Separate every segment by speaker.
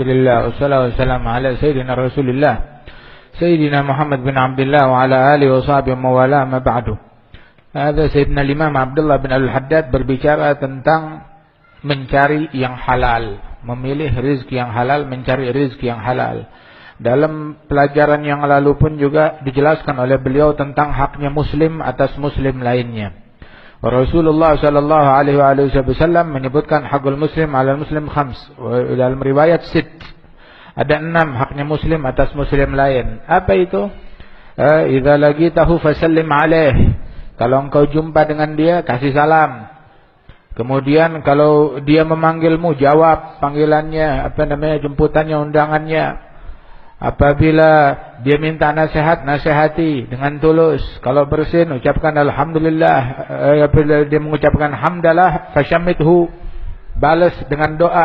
Speaker 1: Alhamdulillah, wassalatu wassalamu ala sayyidina Rasulillah Sayyidina Muhammad bin Abdullah wa ala alihi wa sahbihi wa wala ma ba'du. Ada Sayyidina Imam Abdullah bin Al-Haddad berbicara tentang mencari yang halal, memilih rezeki yang halal, mencari rezeki yang halal. Dalam pelajaran yang lalu pun juga dijelaskan oleh beliau tentang haknya muslim atas muslim lainnya. Rasulullah sallallahu alaihi wasallam menyebutkan hakul muslim 'alal muslim khams, dalam riwayat sit. Ada 6 haknya muslim atas muslim lain. Apa itu? Idza laqitahu fasallim alaih. Kalau engkau jumpa dengan dia, kasih salam. Kemudian kalau dia memanggilmu, jawab panggilannya, jemputannya, undangannya. Apabila dia minta nasihat, nasihati dengan tulus. Kalau bersin, ucapkan alhamdulillah. Apabila dia mengucapkan hamdalah, fasyamithu, balas dengan doa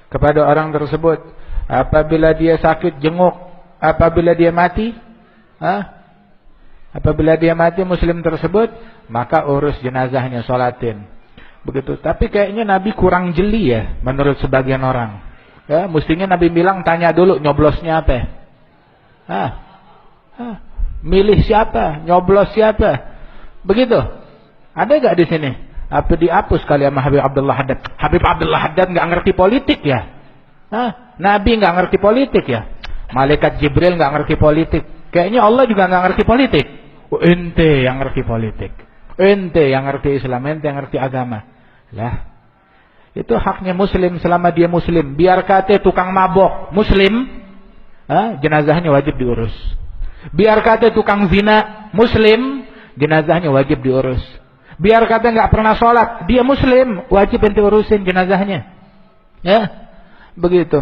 Speaker 1: kepada orang tersebut. Apabila dia sakit, jenguk. Apabila dia mati, apabila dia mati muslim tersebut, maka urus jenazahnya, sholatin. Begitu. Tapi kayaknya Nabi kurang jeli ya, menurut sebagian orang. Ya, mestinya Nabi bilang, tanya dulu nyoblosnya apa. Milih siapa, nyoblos siapa. Begitu. Ada gak di sini? Apa dihapus kali sama Habib Abdullah Haddad? Habib Abdullah Haddad gak ngerti politik ya? Nabi nggak ngerti politik ya? Malaikat Jibril nggak ngerti politik. Kayaknya Allah juga nggak ngerti politik. Ente yang ngerti politik. Ente yang ngerti Islam. Ente yang ngerti agama. Lah, itu haknya muslim selama dia muslim. Biar kata tukang mabok muslim, jenazahnya wajib diurus. Biar kata tukang zina muslim, jenazahnya wajib diurus. Biar kata nggak pernah sholat, dia muslim, wajib ente urusin jenazahnya. Ya. Begitu.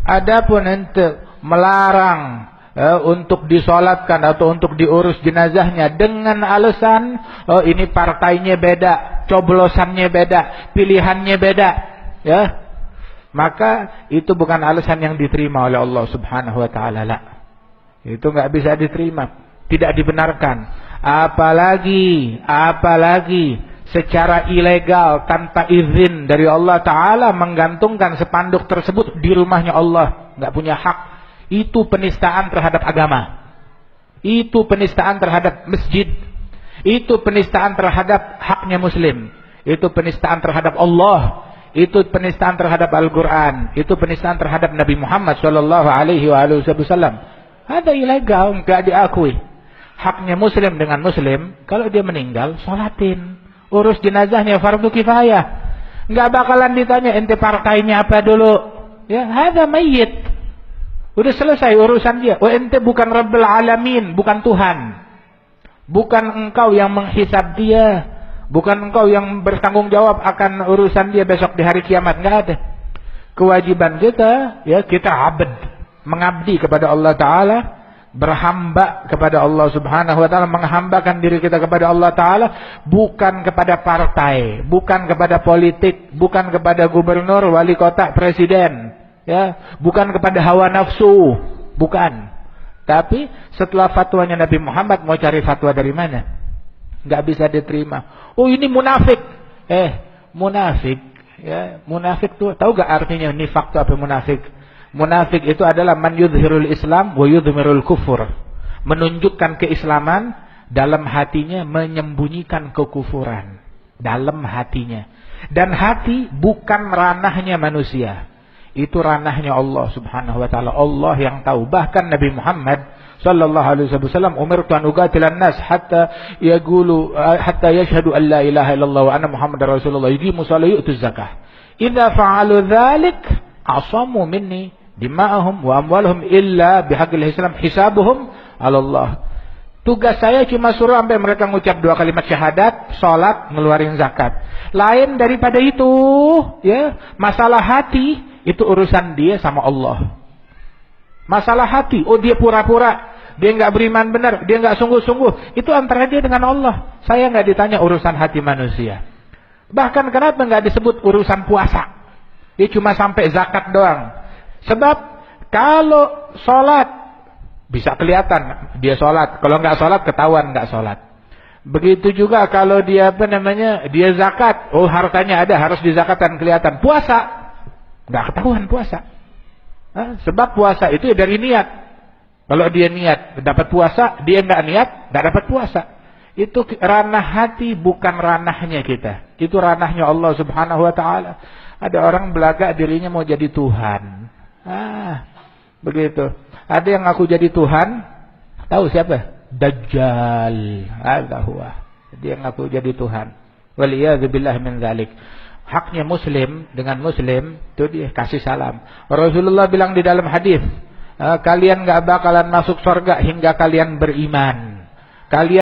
Speaker 1: Adapun ente melarang untuk disolatkan atau untuk diurus jenazahnya dengan alasan ini partainya beda, coblosannya beda, pilihannya beda, ya, maka itu bukan alasan yang diterima oleh Allah Subhanahu wa taala. Itu nggak bisa diterima, tidak dibenarkan. Apalagi secara ilegal tanpa izin dari Allah Ta'ala menggantungkan spanduk tersebut di rumahnya Allah, nggak punya hak. Itu penistaan terhadap agama, itu penistaan terhadap masjid, itu penistaan terhadap haknya muslim, itu penistaan terhadap Allah, itu penistaan terhadap Al-Quran, itu penistaan terhadap Nabi Muhammad Sallallahu Alaihi Wasallam. Ada ilegal, nggak diakui. Haknya muslim dengan muslim, kalau dia meninggal, sholatin. Urus jenazahnya fardu kifayah. Enggak bakalan ditanya ente partainya apa dulu. Ya, ada mayit. Udah selesai urusan dia. Oh, ente bukan Rabbul Alamin, bukan Tuhan. Bukan engkau yang menghisab dia, bukan engkau yang bertanggung jawab akan urusan dia besok di hari kiamat. Enggak ada. Kewajiban kita, ya, kita abd, mengabdi kepada Allah Ta'ala, berhamba kepada Allah Subhanahu wa taala, menghambakan diri kita kepada Allah Ta'ala, bukan kepada partai, bukan kepada politik, bukan kepada gubernur, wali kota, presiden, ya, bukan kepada hawa nafsu, bukan. Tapi setelah fatwanya Nabi Muhammad, mau cari fatwa dari mana? Nggak bisa diterima. Oh, ini munafik. Munafik, ya, munafik tuh tahu gak artinya nifak itu apa munafik? Munafik itu adalah man yudhirul Islam wa yudhmirul kufur. Menunjukkan keislaman, dalam hatinya menyembunyikan kekufuran. Dalam hatinya. Dan hati bukan ranahnya manusia. Itu ranahnya Allah Subhanahu wa taala. Allah yang tahu. Bahkan Nabi Muhammad sallallahu alaihi wasallam umirtu an uqatilan nas hatta yashhadu an la ilaha illallah wa anna Muhammadar Rasulullah yuqimu sholata yu'tu zakah. Idza fa'alu dzalik asamu minni dima'ahum wa amwaluhum illa bihaqqil Islam hisabuhum 'ala Allah. Tugas saya cuma suruh sampai mereka ngucap 2 kalimat syahadat, salat, ngeluarin zakat. Lain daripada itu, ya, masalah hati itu urusan dia sama Allah. Masalah hati, oh dia pura-pura, dia enggak beriman benar, dia enggak sungguh-sungguh, itu antara dia dengan Allah. Saya enggak ditanya urusan hati manusia. Bahkan kenapa enggak disebut urusan puasa? Dia cuma sampai zakat doang. Sebab kalau sholat bisa kelihatan dia sholat, kalau nggak sholat ketahuan nggak sholat. Begitu juga kalau dia dia zakat, oh hartanya ada harus dizakatkan kelihatan. Puasa nggak ketahuan puasa, Sebab puasa itu ya dari niat. Kalau dia niat dapat puasa, dia nggak niat nggak dapat puasa. Itu ranah hati, bukan ranahnya kita. Itu ranahnya Allah Subhanahu wa taala. Ada orang belagak dirinya mau jadi Tuhan. Begitu. Ada yang ngaku jadi Tuhan, tahu siapa? Dajjal. Huwa. Dia ngaku jadi Tuhan. Waliyadzubillah min dzalik. Haknya muslim dengan muslim itu dia kasih salam. Rasulullah bilang di dalam hadis, kalian enggak bakalan masuk surga hingga kalian beriman. Kalian